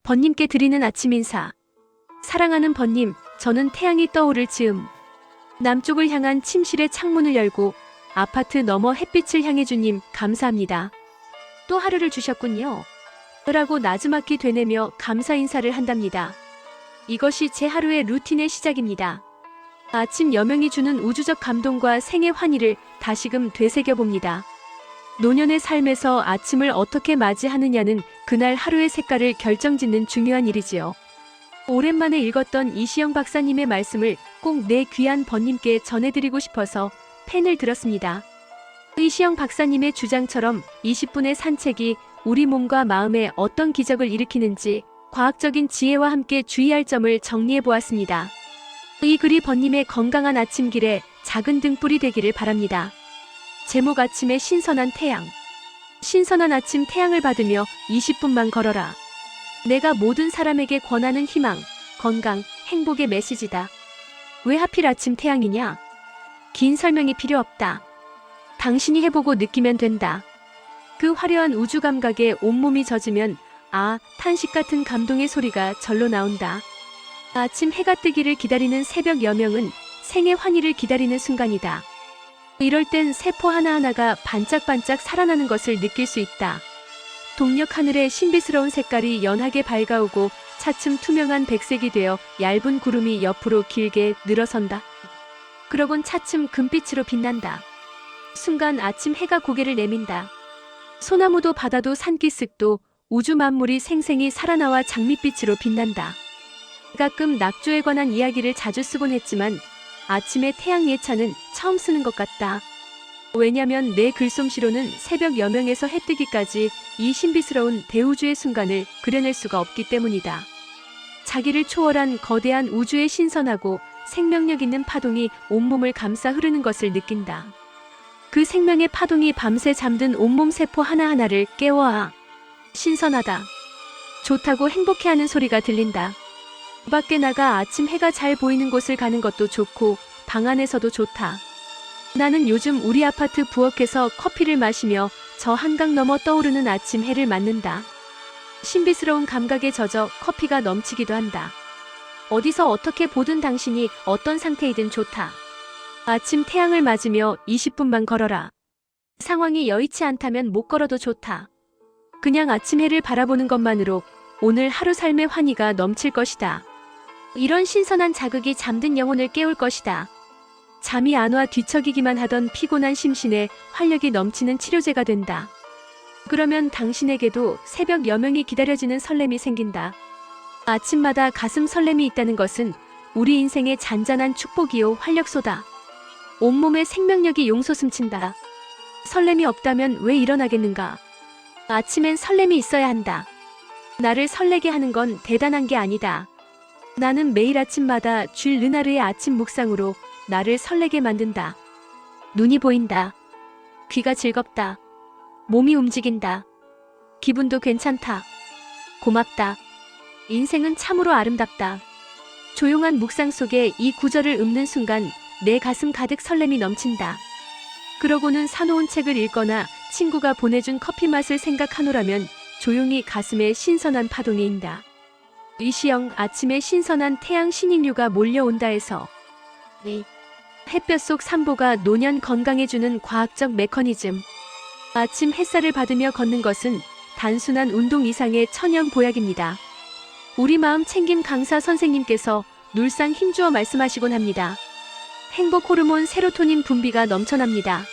번님께 드리는 아침 인사. 사랑하는 번님, 저는 태양이 떠오를 즈음 남쪽을 향한 침실의 창문을 열고 아파트 너머 햇빛을 향해 주님 감사합니다. 또 하루를 주셨군요. 라고 나지막히 되뇌며 감사 인사를 한답니다. 이것이 제 하루의 루틴의 시작입니다. 아침 여명이 주는 우주적 감동과 생의 환희를 다시금 되새겨봅니다. 노년의 삶에서 아침을 어떻게 맞이하느냐는 그날 하루의 색깔을 결정짓는 중요한 일이지요. 오랜만에 읽었던 이시영 박사님의 말씀을 꼭 내 귀한 번님께 전해드리고 싶어서 펜을 들었습니다. 이시영 박사님의 주장처럼 20분의 산책이 우리 몸과 마음에 어떤 기적을 일으키는지 과학적인 지혜와 함께 주의할 점을 정리해 보았습니다. 이 글이 번님의 건강한 아침길에 작은 등불이 되기를 바랍니다. 제목 아침의 신선한 태양. 신선한 아침 태양을 받으며 20분만 걸어라. 내가 모든 사람에게 권하는 희망, 건강, 행복의 메시지다. 왜 하필 아침 태양이냐? 긴 설명이 필요 없다. 당신이 해보고 느끼면 된다. 그 화려한 우주 감각에 온몸이 젖으면 탄식 같은 감동의 소리가 절로 나온다. 아침 해가 뜨기를 기다리는 새벽 여명은 생의 환희를 기다리는 순간이다. 이럴 땐 세포 하나하나가 반짝반짝 살아나는 것을 느낄 수 있다. 동력 하늘의 신비스러운 색깔이 연하게 밝아오고 차츰 투명한 백색이 되어 얇은 구름이 옆으로 길게 늘어선다. 그러곤 차츰 금빛으로 빛난다. 순간 아침 해가 고개를 내민다. 소나무도 바다도 산기슭도 우주 만물이 생생히 살아나와 장밋빛으로 빛난다. 가끔 낙조에 관한 이야기를 자주 쓰곤 했지만 아침의 태양 예찬은 처음 쓰는 것 같다. 왜냐면 내 글솜씨로는 새벽 여명에서 해 뜨기까지 이 신비스러운 대우주의 순간을 그려낼 수가 없기 때문이다. 자기를 초월한 거대한 우주의 신선하고 생명력 있는 파동이 온몸을 감싸 흐르는 것을 느낀다. 그 생명의 파동이 밤새 잠든 온몸 세포 하나하나를 깨워아. 신선하다. 좋다고 행복해하는 소리가 들린다. 밖에 나가 아침 해가 잘 보이는 곳을 가는 것도 좋고 방 안에서도 좋다. 나는 요즘 우리 아파트 부엌에서 커피를 마시며 저 한강 너머 떠오르는 아침 해를 맞는다. 신비스러운 감각에 젖어 커피가 넘치기도 한다. 어디서 어떻게 보든 당신이 어떤 상태이든 좋다. 아침 태양을 맞으며 20분만 걸어라. 상황이 여의치 않다면 못 걸어도 좋다. 그냥 아침 해를 바라보는 것만으로 오늘 하루 삶의 환희가 넘칠 것이다. 이런 신선한 자극이 잠든 영혼을 깨울 것이다. 잠이 안 와 뒤척이기만 하던 피곤한 심신에 활력이 넘치는 치료제가 된다. 그러면 당신에게도 새벽 여명이 기다려지는 설렘이 생긴다. 아침마다 가슴 설렘이 있다는 것은 우리 인생의 잔잔한 축복이요 활력소다. 온몸에 생명력이 용솟음친다. 설렘이 없다면 왜 일어나겠는가? 아침엔 설렘이 있어야 한다. 나를 설레게 하는 건 대단한 게 아니다. 나는 매일 아침마다 줄 르나르의 아침 묵상으로 나를 설레게 만든다. 눈이 보인다. 귀가 즐겁다. 몸이 움직인다. 기분도 괜찮다. 고맙다. 인생은 참으로 아름답다. 조용한 묵상 속에 이 구절을 읊는 순간 내 가슴 가득 설렘이 넘친다. 그러고는 사놓은 책을 읽거나 친구가 보내준 커피 맛을 생각하노라면 조용히 가슴에 신선한 파동이 인다. 이시영 아침에 신선한 태양 신인류가 몰려온다 해서 햇볕 속 산보가 노년 건강해주는 과학적 메커니즘. 아침 햇살을 받으며 걷는 것은 단순한 운동 이상의 천연 보약입니다. 우리 마음 챙김 강사 선생님께서 눌상 힘주어 말씀하시곤 합니다. 행복 호르몬 세로토닌 분비가 넘쳐납니다.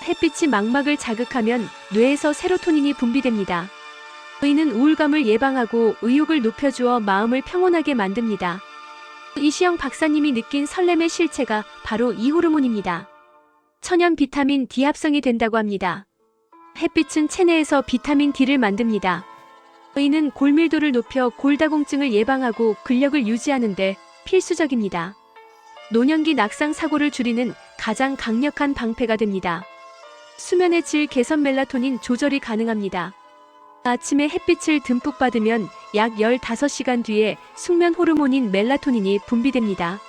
햇빛이 망막을 자극하면 뇌에서 세로토닌이 분비됩니다. 이는 우울감을 예방하고 의욕을 높여주어 마음을 평온하게 만듭니다. 이시영 박사님이 느낀 설렘의 실체가 바로 이 호르몬입니다. 천연 비타민 D 합성이 된다고 합니다. 햇빛은 체내에서 비타민 D를 만듭니다. 이는 골밀도를 높여 골다공증을 예방하고 근력을 유지하는 데 필수적입니다. 노년기 낙상 사고를 줄이는 가장 강력한 방패가 됩니다. 수면의 질 개선 멜라토닌 조절이 가능합니다. 아침에 햇빛을 듬뿍 받으면 약 15시간 뒤에 숙면 호르몬인 멜라토닌이 분비됩니다.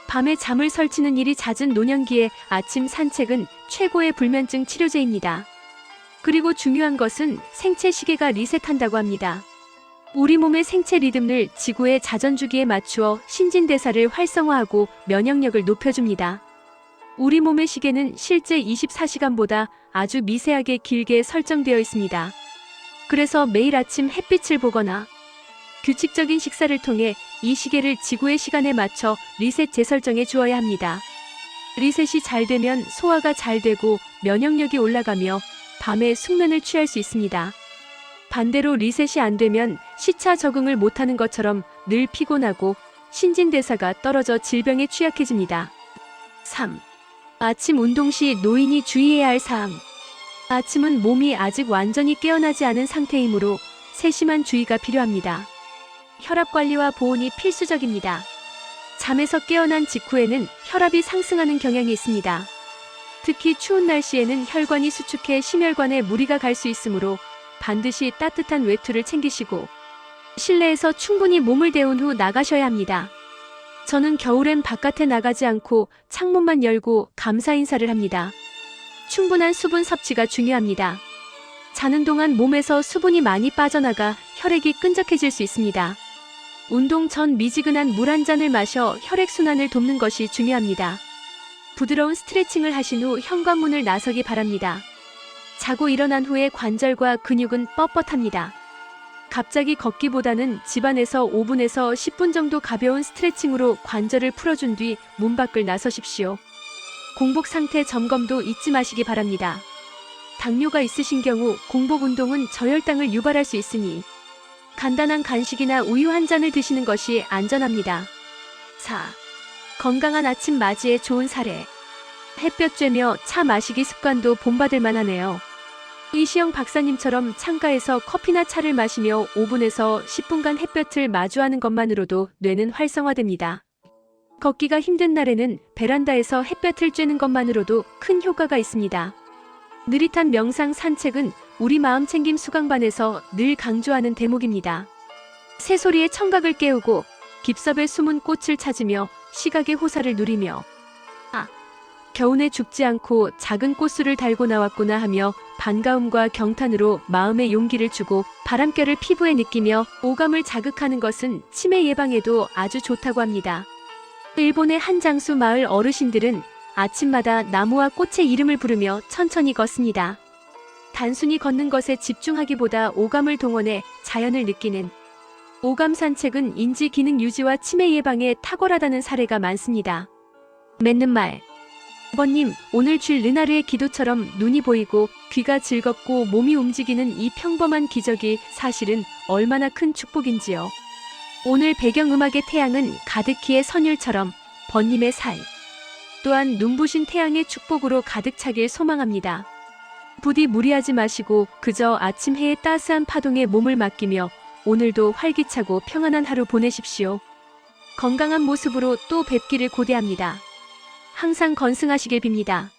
밤에 잠을 설치는 일이 잦은 노년기에 아침 산책은 최고의 불면증 치료제입니다. 그리고 중요한 것은 생체 시계가 리셋한다고 합니다. 우리 몸의 생체 리듬을 지구의 자전주기에 맞추어 신진대사를 활성화하고 면역력을 높여줍니다. 우리 몸의 시계는 실제 24시간보다 아주 미세하게 길게 설정되어 있습니다. 그래서 매일 아침 햇빛을 보거나 규칙적인 식사를 통해 이 시계를 지구의 시간에 맞춰 리셋 재설정해 주어야 합니다. 리셋이 잘 되면 소화가 잘 되고 면역력이 올라가며 밤에 숙면을 취할 수 있습니다. 반대로 리셋이 안 되면 시차 적응을 못하는 것처럼 늘 피곤하고 신진대사가 떨어져 질병에 취약해집니다. 3. 아침 운동 시 노인이 주의해야 할 사항. 아침은 몸이 아직 완전히 깨어나지 않은 상태이므로 세심한 주의가 필요합니다. 혈압 관리와 보온이 필수적입니다. 잠에서 깨어난 직후에는 혈압이 상승하는 경향이 있습니다. 특히 추운 날씨에는 혈관이 수축해 심혈관에 무리가 갈 수 있으므로 반드시 따뜻한 외투를 챙기시고 실내에서 충분히 몸을 데운 후 나가셔야 합니다. 저는 겨울엔 바깥에 나가지 않고 창문만 열고 감사 인사를 합니다. 충분한 수분 섭취가 중요합니다. 자는 동안 몸에서 수분이 많이 빠져나가 혈액이 끈적해질 수 있습니다. 운동 전 미지근한 물 한 잔을 마셔 혈액순환을 돕는 것이 중요합니다. 부드러운 스트레칭을 하신 후 현관문을 나서기 바랍니다. 자고 일어난 후에 관절과 근육은 뻣뻣합니다. 갑자기 걷기보다는 집안에서 5분에서 10분 정도 가벼운 스트레칭으로 관절을 풀어준 뒤 문 밖을 나서십시오. 공복 상태 점검도 잊지 마시기 바랍니다. 당뇨가 있으신 경우 공복 운동은 저혈당을 유발할 수 있으니 간단한 간식이나 우유 한 잔을 드시는 것이 안전합니다. 4. 건강한 아침 맞이에 좋은 사례. 햇볕 쬐며 차 마시기 습관도 본받을 만하네요. 이시영 박사님처럼 창가에서 커피나 차를 마시며 5분에서 10분간 햇볕을 마주하는 것만으로도 뇌는 활성화됩니다. 걷기가 힘든 날에는 베란다에서 햇볕을 쬐는 것만으로도 큰 효과가 있습니다. 느릿한 명상 산책은 우리 마음챙김 수강반에서 늘 강조하는 대목입니다. 새소리에 청각을 깨우고 깁섭의 숨은 꽃을 찾으며 시각의 호사를 누리며 겨우내 죽지 않고 작은 꽃술을 달고 나왔구나 하며 반가움과 경탄으로 마음에 용기를 주고 바람결을 피부에 느끼며 오감을 자극하는 것은 치매 예방에도 아주 좋다고 합니다. 일본의 한 장수 마을 어르신들은 아침마다 나무와 꽃의 이름을 부르며 천천히 걷습니다. 단순히 걷는 것에 집중하기보다 오감을 동원해 자연을 느끼는 오감 산책은 인지 기능 유지와 치매 예방에 탁월하다는 사례가 많습니다. 맺는 말. 아버님, 오늘 줄 르나르의 기도처럼 눈이 보이고 귀가 즐겁고 몸이 움직이는 이 평범한 기적이 사실은 얼마나 큰 축복인지요. 오늘 배경음악의 태양은 가득히의 선율처럼 번님의 살. 또한 눈부신 태양의 축복으로 가득 차길 소망합니다. 부디 무리하지 마시고 그저 아침 해의 따스한 파동에 몸을 맡기며 오늘도 활기차고 평안한 하루 보내십시오. 건강한 모습으로 또 뵙기를 고대합니다. 항상 건승하시길 빕니다.